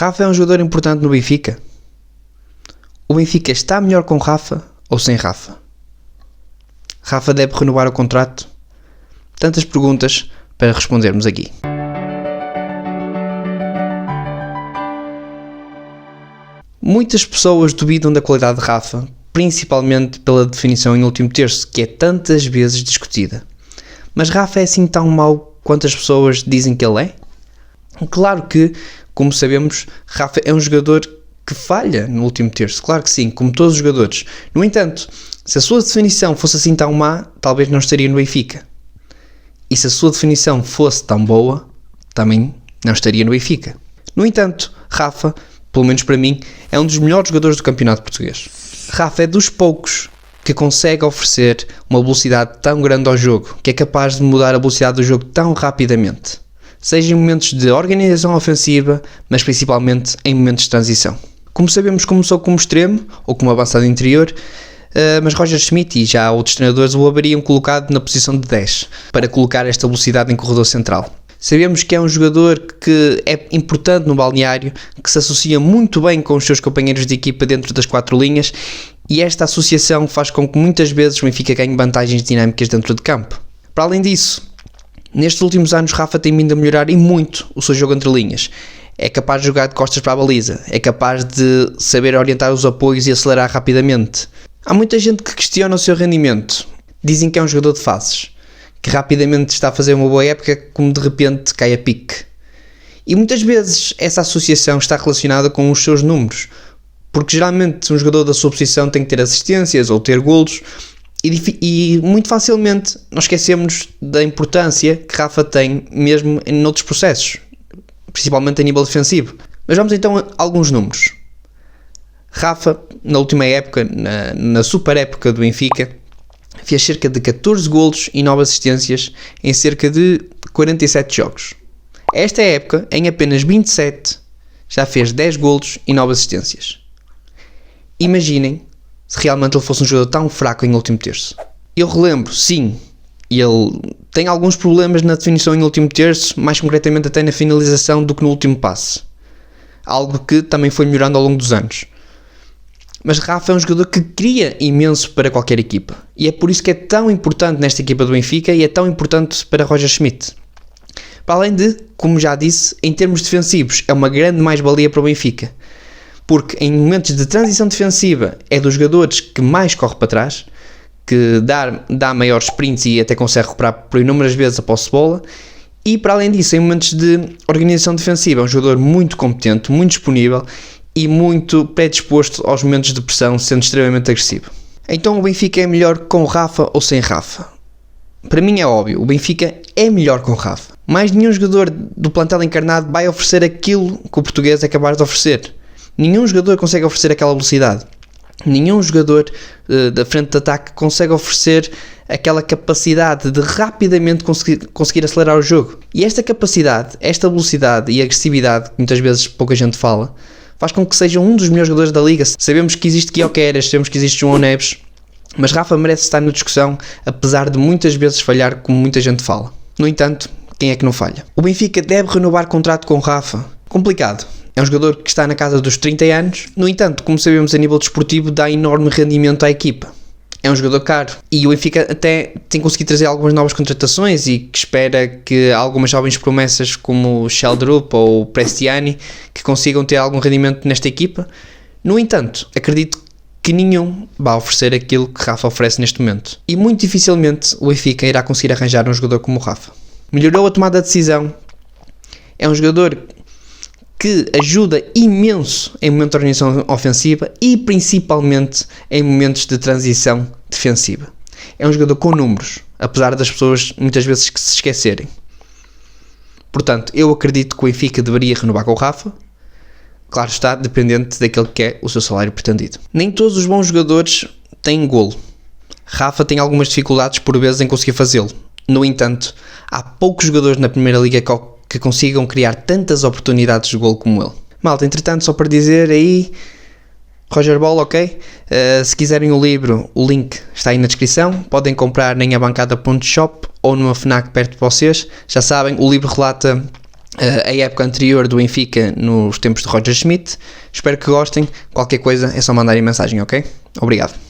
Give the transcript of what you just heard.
Rafa é um jogador importante no Benfica? O Benfica está melhor com Rafa ou sem Rafa? Rafa deve renovar o contrato? Tantas perguntas para respondermos aqui. Muitas pessoas duvidam da qualidade de Rafa, principalmente pela definição em último terço, que é tantas vezes discutida. Mas Rafa é assim tão mau quanto as pessoas dizem que ele é? Claro que, como sabemos, Rafa é um jogador que falha no último terço. Claro que sim, como todos os jogadores. No entanto, se a sua definição fosse assim tão má, talvez não estaria no Benfica. E se a sua definição fosse tão boa, também não estaria no Benfica. No entanto, Rafa, pelo menos para mim, é um dos melhores jogadores do campeonato português. Rafa é dos poucos que consegue oferecer uma velocidade tão grande ao jogo, que é capaz de mudar a velocidade do jogo tão rapidamente. Seja em momentos de organização ofensiva, mas principalmente em momentos de transição. Como sabemos, começou como extremo, ou como avançado interior, mas Roger Schmidt e já outros treinadores o haveriam colocado na posição de 10, para colocar esta velocidade em corredor central. Sabemos que é um jogador que é importante no balneário, que se associa muito bem com os seus companheiros de equipa dentro das 4 linhas, e esta associação faz com que muitas vezes o Benfica ganhe vantagens dinâmicas dentro de campo. Para além disso, nestes últimos anos Rafa tem vindo a melhorar e muito o seu jogo entre linhas. É capaz de jogar de costas para a baliza, é capaz de saber orientar os apoios e acelerar rapidamente. Há muita gente que questiona o seu rendimento. Dizem que é um jogador de fases, que rapidamente está a fazer uma boa época, como de repente cai a pique. E muitas vezes essa associação está relacionada com os seus números, porque geralmente um jogador da sua posição tem que ter assistências ou ter golos, e muito facilmente nós esquecemos da importância que Rafa tem mesmo em outros processos, principalmente a nível defensivo. Mas vamos então a alguns números. Rafa, na última época, na super época do Benfica, fez cerca de 14 golos e 9 assistências em cerca de 47 jogos. Esta época, em apenas 27, já fez 10 golos e 9 assistências. Imaginem se realmente ele fosse um jogador tão fraco em último terço. Eu relembro, sim, ele tem alguns problemas na definição em último terço, mais concretamente até na finalização do que no último passe. Algo que também foi melhorando ao longo dos anos. Mas Rafa é um jogador que cria imenso para qualquer equipa. E é por isso que é tão importante nesta equipa do Benfica e é tão importante para Roger Schmidt. Para além de, como já disse, em termos defensivos, é uma grande mais-valia para o Benfica. Porque em momentos de transição defensiva é dos jogadores que mais corre para trás, que dá maiores sprints e até consegue recuperar por inúmeras vezes a posse de bola. E para além disso, em momentos de organização defensiva, é um jogador muito competente, muito disponível e muito predisposto aos momentos de pressão, sendo extremamente agressivo. Então o Benfica é melhor com Rafa ou sem Rafa? Para mim é óbvio, o Benfica é melhor com Rafa. Mais nenhum jogador do plantel encarnado vai oferecer aquilo que o português é capaz de oferecer. Nenhum jogador consegue oferecer aquela velocidade. Nenhum jogador da frente de ataque consegue oferecer aquela capacidade de rapidamente conseguir acelerar o jogo. E esta capacidade, esta velocidade e agressividade, que muitas vezes pouca gente fala, faz com que seja um dos melhores jogadores da liga. Sabemos que existe Gyökeres, sabemos que existe João Neves, mas Rafa merece estar na discussão, apesar de muitas vezes falhar, como muita gente fala. No entanto, quem é que não falha? O Benfica deve renovar contrato com Rafa? Complicado. É um jogador que está na casa dos 30 anos, no entanto, como sabemos a nível desportivo, dá enorme rendimento à equipa. É um jogador caro e o Benfica até tem conseguido trazer algumas novas contratações e que espera que algumas jovens promessas como o Sheldrup ou o Prestiani que consigam ter algum rendimento nesta equipa. No entanto, acredito que nenhum vai oferecer aquilo que Rafa oferece neste momento. E muito dificilmente o Benfica irá conseguir arranjar um jogador como o Rafa. Melhorou a tomada de decisão. É um jogador que ajuda imenso em momentos de organização ofensiva e principalmente em momentos de transição defensiva. É um jogador com números, apesar das pessoas muitas vezes que se esquecerem. Portanto, eu acredito que o Benfica deveria renovar com o Rafa. Claro está, dependente daquele que é o seu salário pretendido. Nem todos os bons jogadores têm golo. Rafa tem algumas dificuldades por vezes em conseguir fazê-lo. No entanto, há poucos jogadores na Primeira Liga que consigam criar tantas oportunidades de golo como ele. Malta, entretanto, só para dizer aí, Roger Ball, ok? Se quiserem o livro, o link está aí na descrição. Podem comprar em abancada.shop ou numa FNAC perto de vocês. Já sabem, o livro relata a época anterior do Benfica nos tempos de Roger Schmidt. Espero que gostem. Qualquer coisa é só mandarem mensagem, ok? Obrigado.